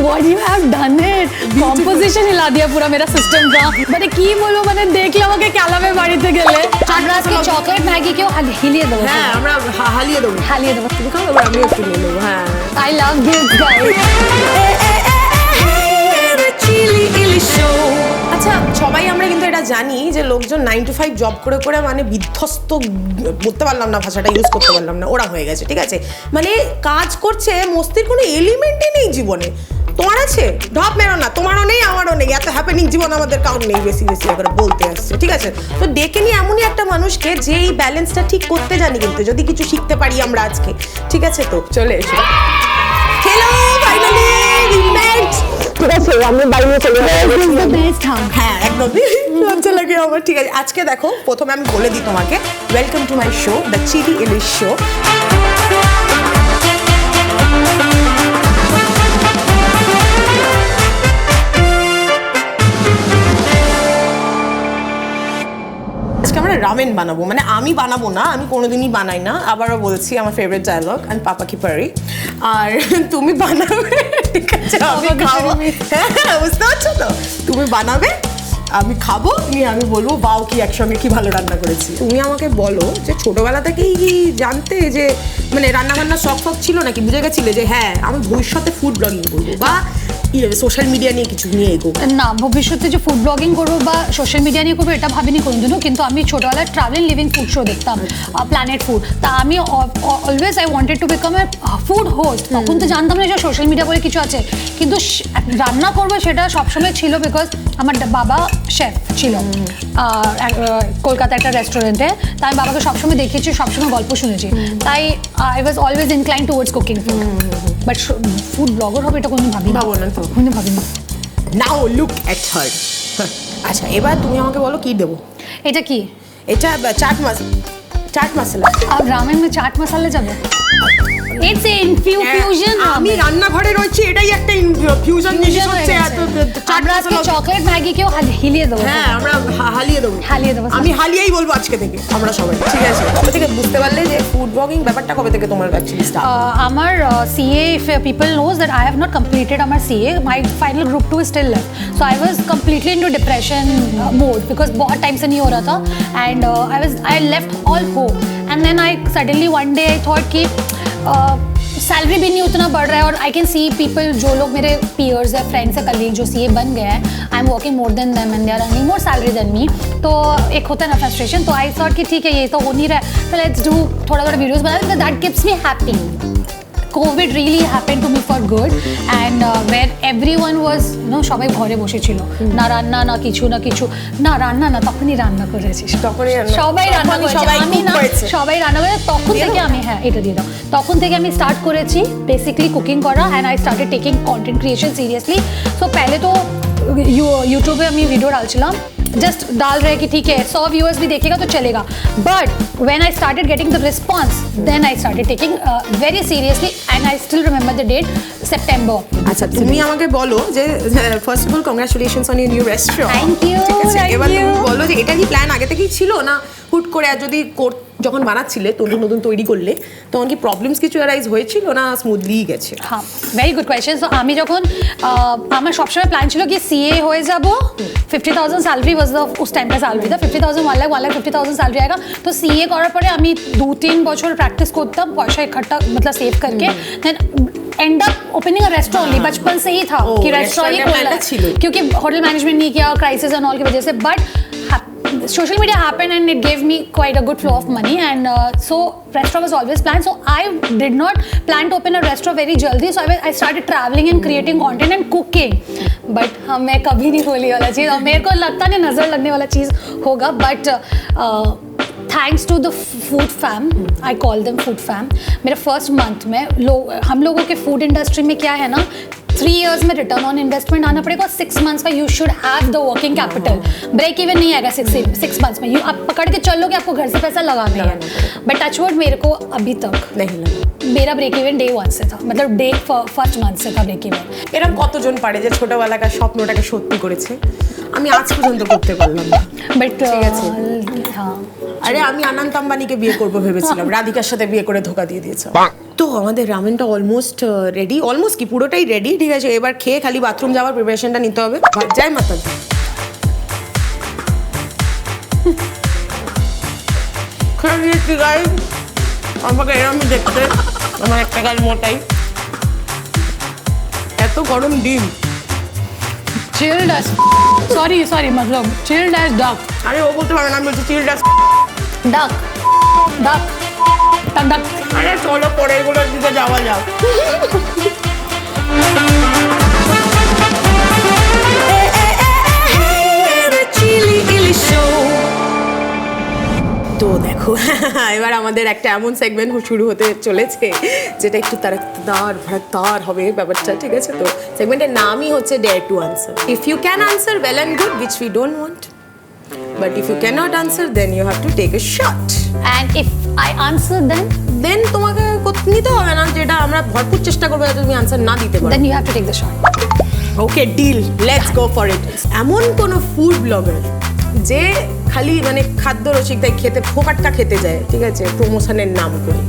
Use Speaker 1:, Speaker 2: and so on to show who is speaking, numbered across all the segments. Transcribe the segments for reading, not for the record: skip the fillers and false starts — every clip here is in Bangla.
Speaker 1: what you have done it, composition হিলা দিয়া পুরো মেরা সিস্টেম কা মানে কি বলবো মানে দেখলে আমাকে ক্যালামে বাড়িতে গেলে আমরা আজকে চকলেট ম্যাগি কেও হিলিয়ে দেবো
Speaker 2: হ্যাঁ আমরা হালিয়ে দেবো তুমি খাও এবার আমি একটু নিয়ে নেবো হ্যাঁ
Speaker 1: I love this guys
Speaker 2: আচ্ছা সবাই আমরা কিন্তু এটা জানি যে লোকজন 9 to 5 জব করে করে মানে বিধ্বস্ত বলতে পারলাম না ভাষাটা ইউজ করতে পারলাম না ওরা হয়ে গেছে ঠিক আছে মানে কাজ করছে মস্তির কোনো এলিমেন্টই নেই জীবনে তোমার আছে ঢপ মেরো না তোমারও নেই আমারও নেই এত হ্যাপেনিং জীবন আমাদের কারণ নেই বেশি বেশি করে বলতে আসছে ঠিক আছে তো ডেকে নিয়ে এমনই একটা মানুষকে যে এই ব্যালেন্সটা ঠিক করতে জানি কিন্তু যদি কিছু শিখতে পারি আমরা আজকে ঠিক আছে তো চলে এসো হ্যালো ফাইনালি উই মেট ঠিক আছে আমি বাইরে চলে যাবো হ্যাঁ একদমই লজ্জা লাগে আমার ঠিক আছে আজকে দেখো প্রথমে আমি বলে দিই তোমাকে welcome to my show the chilli ilish show আমরা রামেন বানাবো মানে আমি বানাবো না আমি কোনোদিনই বানাই না আবারও বলছি আমার ফেভারিট ডায়লগ আমি পাপা কি পারি আর তুমি বানাবে ঠিক আছে আমি খাবো হ্যাঁ বুঝতে পারছো তো তুমি বানাবে আমি খাবো নিয়ে আমি বলবো বাও কি একসঙ্গে কি ভালো রান্না করেছি তুমি আমাকে বলো যে ছোটবেলা থেকেই কি জানতে যে মানে রান্না বান্নার শখ ফক ছিল নাকি বুঝে গেছিলে যে হ্যাঁ আমি ভবিষ্যতে ফুড ব্লগিং করবো বা সোশ্যাল মিডিয়া নিয়ে কিছু নিয়ে এগো
Speaker 1: না ভবিষ্যতে যে ফুড ব্লগিং করবো বা সোশ্যাল মিডিয়া নিয়ে করবো এটা ভাবিনি কোনোদিনও কিন্তু আমি ছোটবেলায় ট্রাভেল লিভিং ফুড শো দেখতাম প্ল্যানেট ফুড তা আমি always I wanted to become a food host তখন তো জানতাম না যে সোশ্যাল মিডিয়া বলে কিছু আছে কিন্তু রান্না করবো সেটা সবসময় ছিল বিকজ আমার বাবা শেফ ছিল কলকাতা একটা রেস্টুরেন্টে তাই আমি বাবাকে সবসময় দেখেছি সবসময় গল্প শুনেছি তাই I was always incline towards cooking food but food blogger হবে এটা কোনোদিন ভাবি
Speaker 2: ভাবো না তো
Speaker 1: কোনোদিন ভাবিনি
Speaker 2: নাও লুক এট হার আচ্ছা এবার তুমি আমাকে বলো কি দেবো
Speaker 1: এটা কি
Speaker 2: এটা চাট মশলা
Speaker 1: আর রামেন মে চাট মশলা যাবে ইটস এ ইনফিউশন
Speaker 2: আমি রান্নাঘরে রয়েছি এটাই একটা ফিউশন জিনিস হচ্ছে এত চাট মশলা
Speaker 1: চকলেট ম্যাগি কেও হিলিয়ে দেবো
Speaker 2: হ্যাঁ আমরা হালিয়ে দেবো
Speaker 1: আমি
Speaker 2: আমি হালিয়েই বলবো আজকে থেকে আমরা সবাই ঠিক আছে কবে থেকে বুঝতে পারলে যে ফুড ব্লগিং ব্যাপারটা কবে থেকে তোমার অ্যাকচুয়ালি স্টার্ট
Speaker 1: আমার CA if people knows that I have not completed আমার CA my final group 2 is still left so I was completely into depression mode because बहुत टाइम से नहीं हो रहा था and I left all hope and then I suddenly one day I thought कि सैलरी भी नहीं उतना बढ़ रहा है और आई कैन सी पीपल जो लोग मेरे पीयर्स है फ्रेंड्स है कलीग जो CA बन गए हैं I am working more than them and they are earning more salary than me तो एक होता है ना फ्रस्ट्रेशन तो आई थॉट कि ठीक है ये तो हो नहीं रहा है तो लेट्स डू थोड़ा थोड़ा वीडियोस बना because that keeps me happy COVID really happened to me for good and where everyone was সবাই ঘরে বসেছিল না রান্না না কিছু না রান্না না তখনই রান্না করেছি সবাই রান্না করেছে আমি না সবাই রান্না করে তখন থেকে আমি হ্যাঁ এটা দিয়ে দাও তখন থেকে আমি স্টার্ট করেছি বেসিক্যালি কুকিং করা and I started taking content creation seriously so पहले तो यूट्यूब पे আমি ভিডিও डालছিলাম जस्ट डाल रहे कि ठीक है 100 व्यूअर्स भी देखेगा तो चलेगा but when I started getting the response then I started taking very seriously and I still remember the date September
Speaker 2: আচ্ছা তুমি আমাকে বলো যে first of all congratulations on your new restaurant
Speaker 1: thank you
Speaker 2: এবার তুমি বলো যে এটা কি প্ল্যান আগে থেকেই ছিল না হুট করে আর যদি যখন বানাচ্ছিলে নতুন তৈরি করলে তখন কি প্রবলেমস কিছু অ্যারাইজ হয়েছিল না স্মুথলি গেছে
Speaker 1: হ্যাঁ ভেরি গুড কোয়েশ্চেন সো আমি যখন আমার সবসময় প্ল্যান ছিল কি CA হয়ে যাব 50,000 सैलरी वाज द उस टाइम का सैलरी था 50,000 1,50,000 सैलरी आएगा तो CA করার পরে আমি 2-3 বছর প্র্যাকটিস করতাম পয়সা ইকट्ठा मतलब सेव करके then end up opening a restaurant only बचपन से ही था कि रेस्टोरेंट ही खोलना क्योंकि होटल मैनेजमेंट नहीं किया क्राइसिस एंड ऑल की वजह से but social media happened and it gave me quite a good flow of money and so restaurant was always planned so I did not plan to open a restaurant very jaldi so I started traveling and creating content and cooking but मैं कभी नहीं खोली वाला चीज़ और मेरे को लगता नहीं नज़र लगने वाला चीज़ होगा but thanks to the food fam I call them food fam मेरे फर्स्ट मंथ में हम लोगों के फूड इंडस्ट्री में क्या है ना 3 years में रिटर्न ऑन इन्वेस्टमेंट आना पड़ेगा 6 months में you should have the working capital break even नहीं आएगा 6 months में यू आप पकड़ के चलो कि आपको घर से पैसा लगाना है बट टच वुड मेरे को अभी तक
Speaker 2: नहीं लगा
Speaker 1: मेरा ब्रेक इवन डे 1 से था, मतलब डे फर्स्ट मंथ से था ब्रेक इवन।
Speaker 2: এরকম কতজন পারে যে ছোটবেলাকার স্বপ্নটাকে সত্যি করেছে? আমি আজ পর্যন্ত করতে পারলাম না।
Speaker 1: বাট
Speaker 2: ঠিক আছে।
Speaker 1: হ্যাঁ,
Speaker 2: আরে আমি অনন্ত আম্বানিকে বিয়ে করব ভেবেছিলাম, রাধিকার সাথে বিয়ে করে ধোকা দিয়ে দিয়েছে। তো আমাদের রামেনটা অলমোস্ট রেডি, অলমোস্ট কি পুরোটাই রেডি, ঠিক আছে। এবার খেয়ে খালি বাথরুম যাওয়ার প্রিপারেশনটা নিতে হবে। জয় মাতা দি। খেয়ে নিয়েছি গাইস, আমাকে এরমই দেখতে, আমার একটা গাল মোটাই, এত গরম ডিম।
Speaker 1: chilled as sorry मतलब chilled as duck
Speaker 2: আরে ও বলতে পারবে না, আমি বলছি চিলড্রাস
Speaker 1: duck duck duck duck।
Speaker 2: আরে চলো পরে এগুলোর দিকে যাওয়া যাক। তো দেখো এবার আমাদের একটা এমন সেগমেন্ট শুরু হতে চলেছে যেটা একটু তার হবে ব্যাপারটা, ঠিক আছে। তো সেগমেন্টের নামই হচ্ছে dare to answer. If you can answer well and good, which we don't want, but if you can't answer then you have to take a shot.
Speaker 1: and if I answer
Speaker 2: then তোমাকে নিতে হবে না, যেটা আমরা ভরপুর চেষ্টা করবো যাতে তুমি আনসার না দিতে পারো।
Speaker 1: then you have to take the shot।
Speaker 2: Okay deal, let's go for it. এমন কোন ফুড ব্লগার যে খালি মানে খাদ্য রসিক, তাই খেতে ফোকাটকা খেতে যায়, ঠিক আছে, প্রমোশনের নাম করে।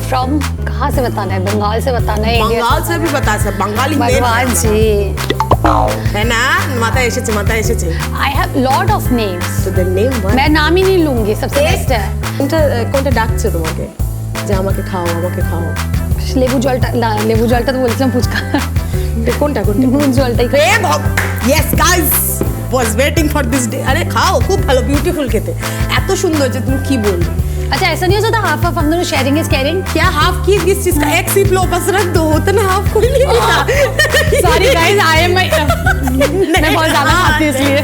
Speaker 1: from कहाँ से बताना है? बंगाल से बताना है?
Speaker 2: बंगाल से भी बता सकते, बंगाली में
Speaker 1: भगवान जी,
Speaker 2: है ना, माता एसेছে।
Speaker 1: I have lot of names।
Speaker 2: तो द नेम वन,
Speaker 1: मैं नाम ही नहीं लूंगी, सबसे बेस्ट है
Speaker 2: কোনটা ডাকছে তোমাকে যে আমাকে খাও আমাকে খাও?
Speaker 1: লেবু জলটা, লেবু জলটা তো বলছিলাম ফুচকা।
Speaker 2: কোনটা
Speaker 1: নুন জলটাই
Speaker 2: yes guys was waiting for this day. আরে খাও, খুব ভালো, বিউটিফুল খেতে, এত সুন্দর যে তুমি কি বলবে।
Speaker 1: अच्छा ऐसा नहीं हो सकता हाफ हाफ हम दोनों शेयरिंग इज केयरिंग?
Speaker 2: क्या हाफ की किस चीज का? एक सिप लो बस, रख दो, उतना हाफ कोई नहीं पीता।
Speaker 1: सॉरी गाइस, आई एम मैं बहुत ज्यादा खाती हूं इसलिए।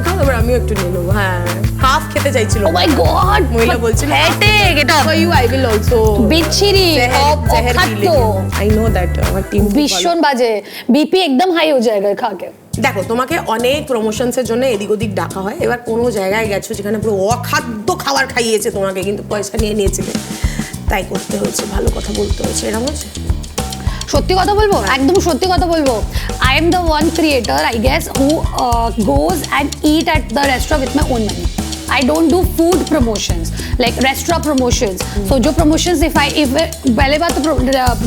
Speaker 2: খাও, এবার আমিও একটু নিয়ে নেবো। হ্যাঁ, হাফ খেতে চাইছিল।
Speaker 1: ও মাই গড,
Speaker 2: মহিলা বলছিল
Speaker 1: হেটেক এটা।
Speaker 2: For you I will also
Speaker 1: বিচ্ছিরি অখাদ্য,
Speaker 2: আই নো দ্যাট। আমার টিম
Speaker 1: ভীষণ বাজে, বিপি একদম হাই हो जाएगा खा के।
Speaker 2: দেখো তোমাকে অনেক প্রমোশনসের জন্য এদিক ওদিক ডাকা হয়, এবার কোনো জায়গায় গেছো যেখানে পুরো অখাদ্য খাবার খাইয়েছে তোমাকে, কিন্তু পয়সা নিয়েছিলে, তাই করতে হয়েছে, ভালো কথা বলতে হয়েছে, এরকম হচ্ছে।
Speaker 1: সত্যি কথা বলবো, একদম সত্যি কথা বলবো, I am the one creator I guess who goes and it at the restaurant with my own money. I don't do food promotions like restaurant promotions. So जो promotions if पहले बात तो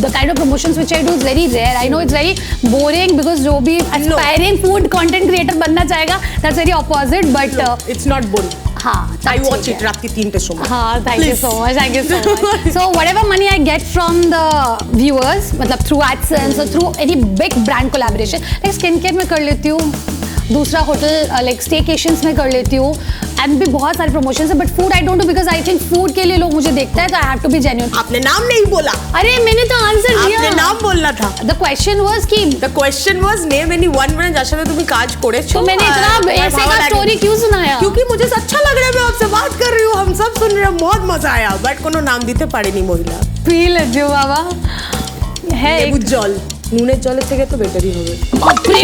Speaker 1: the kind of promotions which I do is very rare. I know it's very boring because जो भी aspiring food content creator बनना चाहेगा that's very opposite, but
Speaker 2: it's not boring.
Speaker 1: हाँ,
Speaker 2: I watch it रात के 3 समय।
Speaker 1: हाँ, thank you so much, thank you so much. So whatever money I get from the viewers, मतलब through AdSense or through any big brand collaboration, like skincare में कर लेती हूँ, दूसरा होटल लाइक स्टेकेशंस में कर लेती हूँ, एंड भी बहुत सारे प्रमोशंस है, but food I don't do because I think food के लिए लोग मुझे देखते हैं, तो I have to be genuine.
Speaker 2: आपने नाम नहीं बोला।
Speaker 1: अरे मैंने तो आंसर दिया,
Speaker 2: आपने नाम बोलना था।
Speaker 1: द क्वेश्चन वाज कि
Speaker 2: the question was name any one man যার সাথে তুমি কাজ করেছো।
Speaker 1: तो मैंने इतना ऐसे का स्टोरी क्यों सुनाया?
Speaker 2: क्योंकि मुझे अच्छा लग रहा है, मैं आपसे बात कर रही हूँ, हम सब सुन रहे हैं, बहुत मजा आया, बट কোনো নাম দিতে পারেনি মহিলা।
Speaker 1: ফিল जो बाबा है
Speaker 2: লেবু জল, নুনের জলের থেকে তো বেটারই হবে।
Speaker 1: अपने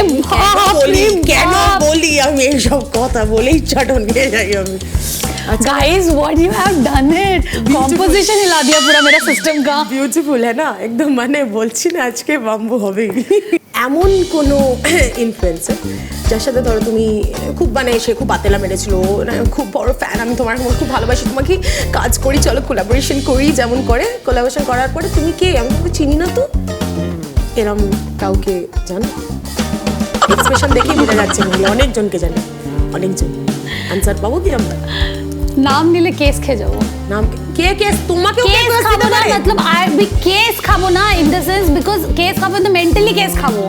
Speaker 2: কেন বলি আমি এইসব কথা, বলেই চটন খেয়ে যাই আমি।
Speaker 1: Guys what you have done it, composition हिला दिया पूरा मेरा सिस्टम का।
Speaker 2: বিউটিফুল है ना एकदम, মানে বলছি না আজকে বাম্বু হবেই। এমন কোনো ইনফ্লুয়েন্সার যার সাথে ধরো তুমি খুব মানে সে খুব বাতেলা মেরেছিল, খুব বড় ফ্যান, আমি তোমার খুব ভালোবাসি, তোমাকে কাজ করি, চলো কোলাবোরেশন করি, যেমন করে কোলাবোরেশন করার পরে তুমি কে, আমি তোমাকে চিনি না তো, এরম কাউকে জানো? এক্সপ্রেশন দেখে বোঝা যাচ্ছে মহিলা অনেকজনকে জানে, অনেকজন। আনসার পাবো কি আমরা?
Speaker 1: নাম নিলে কেস খেয়ে যাবো।
Speaker 2: নাম কে কেস? তোমাকে
Speaker 1: কেস খাবো না, मतलब আই বি কেস খাবো না in the sense because case খাবো তো মেন্টালি কেস খাবো,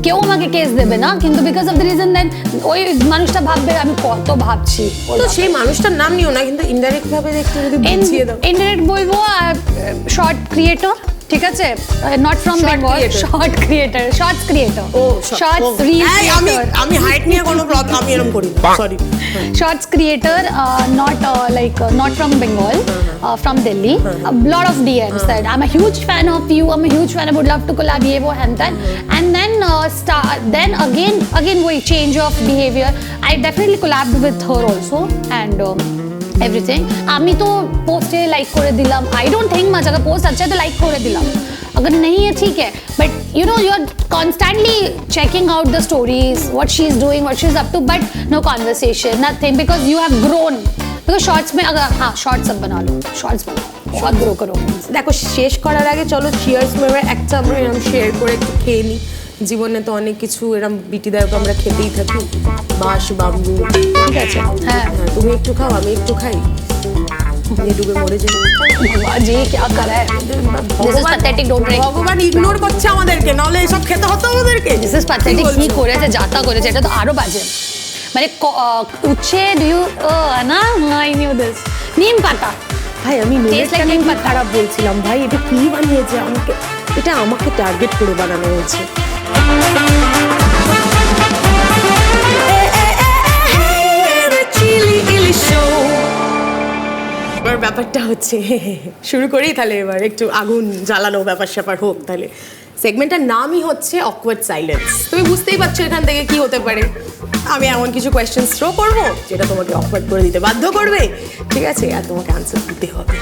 Speaker 1: কেউ আমাকে কেস দেবে না, কিন্তু বিকজ অফ দ্য রিজন দেন ওই মানুষটা ভাববে আমি কত ভাবছি।
Speaker 2: তো সেই মানুষটার নাম নিও না, কিন্তু ইনডাইরেক্ট ভাবে দেখতে যদি বুঝিয়ে দাও।
Speaker 1: ইনডাইরেক্ট বলবো শর্ট ক্রিয়েটর, ঠিক আছে, not from Bengal, short creator, shorts creator,
Speaker 2: ও
Speaker 1: শর্টস রিল ক্রিয়েটর।
Speaker 2: আমি হাইট নিয়ে কোনো প্রবলেম, আমি এরকম করি না, sorry.
Speaker 1: Shorts creator, not from Bengal, from Delhi. A lot of DMs said, I'm a huge fan of you, I'm a huge fan, I would love to collab, ye wo and that. And then again we change of behavior. I definitely collabed with her also, and everything আমি তো পোস্টে লাইক করে দিলাম आई डोंट थिंक मच अगर पोस्ट अच्छा है तो लाइक করে দিলাম अगर नहीं है ठीक है but you know you are constantly checking out the stories what she is doing what she is up to but no conversation nothing because you have grown because shorts में अगर हाँ shorts सब बना लो shorts बनाओ बहुत ग्रो करो
Speaker 2: দেখো শেষ করার আগে চলো চিয়ার্স মেরে একটা আমরা এরকম শেয়ার করে একটু খেয়ে নিই জীবনে তো অনেক কিছু এরকম বিটিদায়ক আমরা খেতেই থাকি বাঁশ বাম্বু ঠিক আছে
Speaker 1: হ্যাঁ
Speaker 2: তুমি একটু খাও আমি একটু খাই নিয়ে ডুবে মরে যাই
Speaker 1: जी क्या कर रहा है this is pathetic don't drink
Speaker 2: ভগবান ইগনোর করছে আমাদেরকে নাহলে এসব খেতে হতো আমাদেরকে
Speaker 1: this is pathetic কি করেছে যাতা করেছে এটা তো আরো বাজে মানে উচ্ছে ডু ইউ না আই নিউ দিস নিম পাতা
Speaker 2: ভাই আমি
Speaker 1: Taste like
Speaker 2: নিম
Speaker 1: neem
Speaker 2: পাতা খারাপ বলছিলাম ভাই এটা কি বানিয়েছে এটা আমাকে টার্গেট করে বানানো হয়েছে এবার ব্যাপারটা হচ্ছে শুরু করি তাহলে এবার একটু আগুন জ্বালানো ব্যাপার স্যাপার হোক তাহলে সেগমেন্টটার নামই হচ্ছে অকওয়ার্ড সাইলেন্স তুমি বুঝতেই পারছো এখান থেকে কি হতে পারে আমি এমন কিছু কোয়েশ্চেন থ্রো করবো যেটা তোমাকে অকওয়ার্ড করে দিতে বাধ্য করবে ঠিক আছে আর তোমাকে আনসার দিতে হবে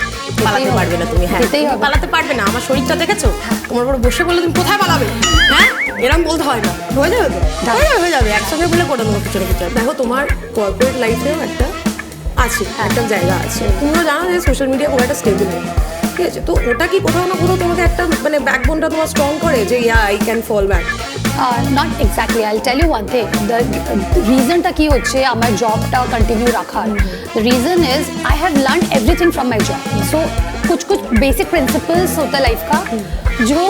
Speaker 2: পালাতে পারবে না তুমি হ্যাঁ
Speaker 1: দিতেই হবে।
Speaker 2: পালাতে পারবে না আমার শরীরটা দেখেছো তোমার উপর বসে বললে তুমি কোথায় পালাবে হ্যাঁ এরকম বলতে হয় না হয়ে যাবে তো হয়ে যাবে একসঙ্গে বলে করে দেবো পিছনে পিছনে দেখো তোমার কর্পোরেট লাইফেও একটা আছে একটা জায়গা আছে তুমিও জানো যে সোশ্যাল মিডিয়া খুব একটা স্টেবল নেই ঠিক আছে তো ওটা কি কোথাও না কোথাও তোমাকে একটা মানে ব্যাকবোনটা তোমার স্ট্রং করে যে yeah I can fall back
Speaker 1: not exactly I'll tell you one thing the reason টা কি হচ্ছে আমার জবটা কন্টিনিউ রাখার the reason is I have learned everything from my job so कुछ basic principles होता है लाइफ का जो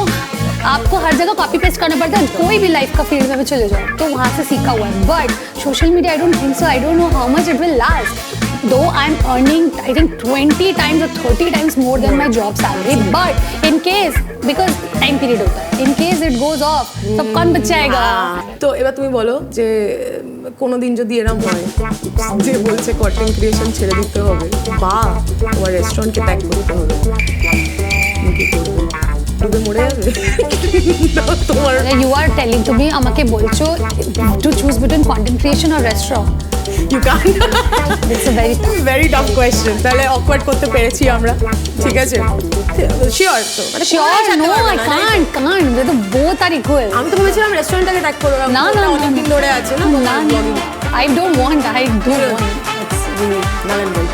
Speaker 1: आपको हर जगह कॉपी पेस्ट करना पड़ता है कोई भी लाइफ का फील्ड में भी चले जाओ तो वहाँ से सीखा हुआ है but social media I don't think so I don't know how much it will last though I'm earning I think 20 times or 30 times more than my job salary but in case because time period होता है in case it goes off तो कौन बचाएगा
Speaker 2: তো এবার তুমি বলো যে কোনোদিন যদি এরম হয় যে বলছে কন্টেন্ট ক্রিয়েশন ছেড়ে দিতে হবে বা তোমার রেস্টুরেন্টকে ত্যাগ করতে হবে তুমি কি করবে ডুবে মরে যাবে না, তোমার
Speaker 1: you are telling to me আমাকে বলছো to choose between content creation or restaurant
Speaker 2: you can't
Speaker 1: it's a very tough
Speaker 2: very tough question তাহলে অকওয়ার্ড করতে পেরেছি আমরা ঠিক আছে শিওর তো মানে
Speaker 1: sure no I can't they both are equal
Speaker 2: আমি তো ভেবেছিলাম রেস্টুরেন্টটাকে ত্যাগ করবো
Speaker 1: না
Speaker 2: অনেক দিন ধরে আছে না
Speaker 1: না I don't want
Speaker 2: নালেন বল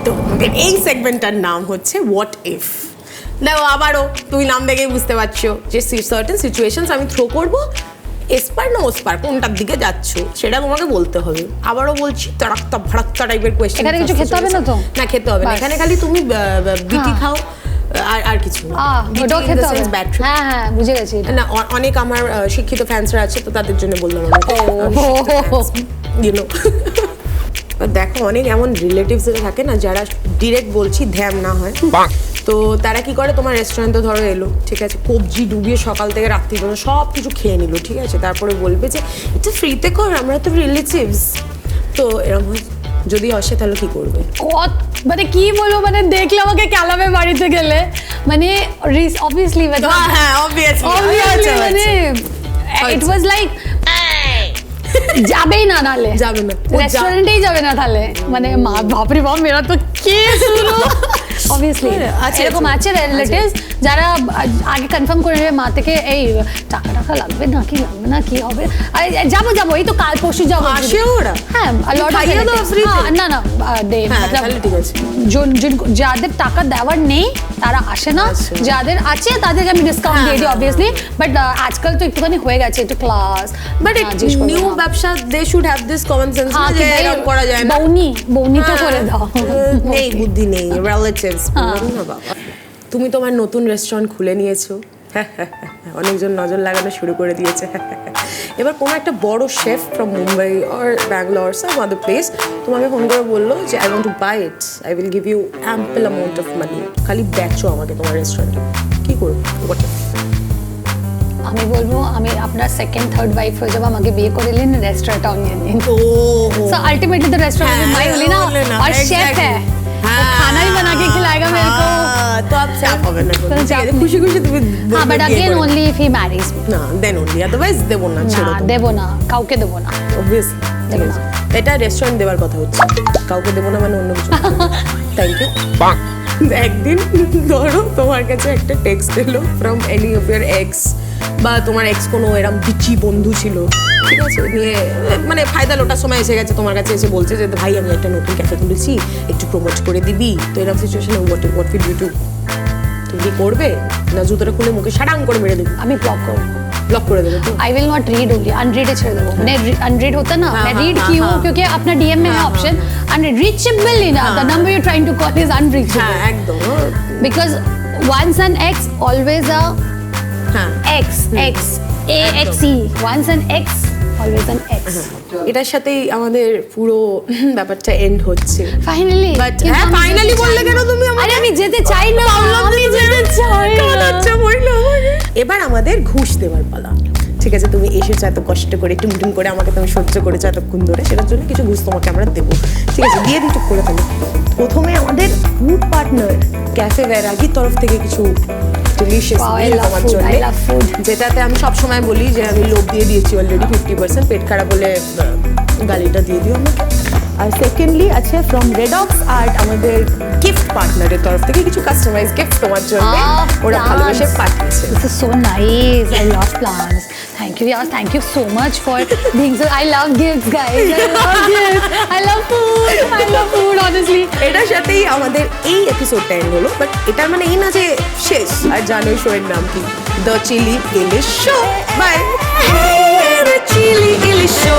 Speaker 2: তো এই সেগমেন্টটার নাম হচ্ছে হোয়াট ইফ দেখো আবারও তুমি নাম দেখেই বুঝতে পারছো যে সার্টেন সিচুয়েশনস আমি থ্রো করবো এসপার না ওসপার কোনটার দিকে যাচ্ছ সেটা তোমাকে বলতে হবে আবারও বলছি তারাক্তা ভাড়াক্তা টাইপের কোয়েশ্চেন
Speaker 1: এখানে কিছু খেতে হবে না তো?
Speaker 2: না খেতে হবে না
Speaker 1: বাস।
Speaker 2: এখানে খালি তুমি বিটি
Speaker 1: হ্যাঁ।
Speaker 2: খাও আর কিছু না
Speaker 1: ওটাও খেতে হবে হ্যাঁ বুঝে গেছি
Speaker 2: না অনেক আমার শিক্ষিত ফ্যান্সরা আছে তো তাদের জন্য বললাম ইউনো দেখো অনেক এমন রিলেটিভস থাকে না যারা ডিরেক্ট বলছি ধ্যান না হয় তো তারা কি করে তোমার রেস্টুরেন্টে ধরো এলো ঠিক আছে কবজি ডুবিয়ে সকাল থেকে রাত্রি পর্যন্ত সব কিছু খেয়ে নিল ঠিক আছে তারপরে বলবে যে এটা ফ্রিতে কর আমরা তো রিলেটিভস তো এরকম হয় যদি আসে তাহলে কি করবে
Speaker 1: কত মানে কি বলবো মানে দেখলে আমাকে কেলাবে বাড়িতে গেলে মানে অবভিয়াসলি
Speaker 2: হ্যাঁ অবভিয়াসলি
Speaker 1: মানে ইট ওয়াজ লাইক যাবেই না নালে
Speaker 2: যাবে না
Speaker 1: রেস্টুরেন্টেই যাবে না তাহলে মানে মা বাপরে বাপ মেরা তো কে শুনো অবভিয়াসলি
Speaker 2: আচ্ছা,
Speaker 1: এরকম আছে রিলেটিভস যারা আগে কনফার্ম করে নেবে মা থেকে এই টাকা লাগবে না কি লাগবে না কি হবে আরে যাবো এই তো কাল পরশু যাবো
Speaker 2: আসে ওরা
Speaker 1: হ্যাঁ লট
Speaker 2: খাইয়ে দাও free তে?
Speaker 1: না দে
Speaker 2: হ্যাঁ,
Speaker 1: मतलब
Speaker 2: তাহলে ঠিক আছে।
Speaker 1: যাদের টাকা দেওয়ার নেই তারা আসে না
Speaker 2: আচ্ছা।
Speaker 1: যাদের আছে তাদেরকে আমি ডিসকাউন্ট
Speaker 2: হ্যাঁ,
Speaker 1: দিয়ে দিই
Speaker 2: হ্যাঁ,
Speaker 1: অবভিয়াসলি বাট আজকাল তো একটুখানি হয়ে গেছে একটু ক্লাস
Speaker 2: বাট নিউ ব্যবসা they should have this common sense যে এরকম করা যায় না
Speaker 1: বৌনিটা করে দাও
Speaker 2: নেই বুদ্ধি নেই রিলেটিভস না বাবা তুমি তোমার নতুন রেস্টুরেন্ট খুলে নিয়েছো অনেকজন নজর লাগানো শুরু করে দিয়েছে এবার কোনো একটা বড় chef from Mumbai or Bangalore some other place তোমাকে ফোন করে বললো যে I want to buy it I will give you ample amount of money খালি বেচো আমাকে তোমার রেস্টুরেন্টে কি করবো হোয়াট
Speaker 1: আমি বলবো আমি আপনার সেকেন্ড থার্ড ওয়াইফ হয়ে যাবো আমাকে বিয়ে করে নিন রেস্টুরেন্টটাও নিয়ে নিন सो अल्टीमेटली तो रेस्टोरेंट में मैं होली ना और शेफ है वो खाना ही बना के खिलाएगा मेरे को
Speaker 2: অত চাপ হবে না কোনো।
Speaker 1: কোনো চাপ নেই।
Speaker 2: খুশি খুশি তুমি
Speaker 1: হ্যাঁ বাট
Speaker 2: বিয়ে
Speaker 1: अगेन
Speaker 2: করে।
Speaker 1: only if he marries me.
Speaker 2: না দেন অনলি, আদারওয়াইজ দেবো না, ছেড়ো
Speaker 1: না
Speaker 2: তো
Speaker 1: দেবো না, কাউকে দেবো না।
Speaker 2: অবভিয়াসলি। ঠিক আছে, এটা রেস্টুরেন্ট দেওয়ার কথা হচ্ছে, কাউকে দেবো না মানে অন্য কিছু। Thank you. একদিন ধরো তোমার কাছে একটা টেক্সট এলো from any of your ex, বা তোমার এক্স কোনো এরম বিচি বন্ধু ছিল, ঠিক আছে, নিয়ে মানে ফায়দা লোটার সময় এসে গেছে তোমার কাছে, এসে বলছে যে ভাই আমি একটা নতুন ক্যাফে খুলেছি, একটু প্রমোট করে দিবি। তো এরকম সিচুয়েশনে হোয়াট উইল ইউ ডু? তুমি কি করবে, না জুতোটা খুলে মুখে সাডাং করে মেরে দিবি?
Speaker 1: আমি ব্লক করবো।
Speaker 2: ব্লক করে দেবে তো?
Speaker 1: I will not read only, unread ছেড়ে দেবো। मैंने अनरीड होता ना,
Speaker 2: हाँ,
Speaker 1: मैं
Speaker 2: हाँ,
Speaker 1: रीड
Speaker 2: हाँ,
Speaker 1: की हूँ
Speaker 2: हाँ।
Speaker 1: क्योंकि अपना डीएम में है ऑप्शन अनरीचेबल ही ना, the number you trying to call is
Speaker 2: হ্যাঁ
Speaker 1: अनरीचेबल
Speaker 2: একদম।
Speaker 1: because once an ex always a
Speaker 2: হ্যাঁ
Speaker 1: ex, ex, a x e, once an ex always an ex.
Speaker 2: এটার সাথেই আমাদের পুরো ব্যাপারটা এন্ড হচ্ছে।
Speaker 1: ফাইনালি
Speaker 2: বাট হ্যাঁ ফাইনালি বললে কেন তুমি আমাকে?
Speaker 1: আরে আমি যেতে চাই না, আমি যেতে চাই না।
Speaker 2: এবার আমাদের ঘুষ দেওয়ার পালা। ঠিক আছে, তুমি এসেছো এত কষ্ট করে, টুমটুম করে আমাকে তুমি সহ্য করেছো এতক্ষণ ধরে, সেটার জন্য কিছু ঘুষ তোমাকে আমরা দেবো। ঠিক আছে, দিয়ে দিই, চুপ করে ফেলো। প্রথমে আমাদের ফুড পার্টনার ক্যাফে ভ্যারাগির তরফ থেকে কিছু delicious
Speaker 1: Wow, I
Speaker 2: meal
Speaker 1: love
Speaker 2: তোমার
Speaker 1: food,
Speaker 2: জন্য,
Speaker 1: I love food.
Speaker 2: যেটাতে আমি সবসময় বলি যে আমি লোভ দিয়ে দিয়েছি অলরেডি 50%, পেট খারাপ হলে গালিটা দিয়ে দিও আমাকে। আর সেকেন্ডলি আছে ফ্রম রেডক্স আর্ট, আমাদের গিফট পার্টনারের তরফ থেকে কিছু কাস্টমাইজ গিফট তোমার জন্য ওরা ভালোবেসে পাঠিয়েছে।
Speaker 1: This is so nice. I love plants. Thank you. Yeah, thank you so much for being so. I love gifts, guys. I love gifts. I love food. I love food. Honestly.
Speaker 2: এটার সাথেই আমাদের এই এপিসোডটা এন্ড হলো, বাট এটার মানে এই না যে শেষ। আর জানোই শো এর নাম কি, the chilli ilish show. Bye. The chilli ilish show.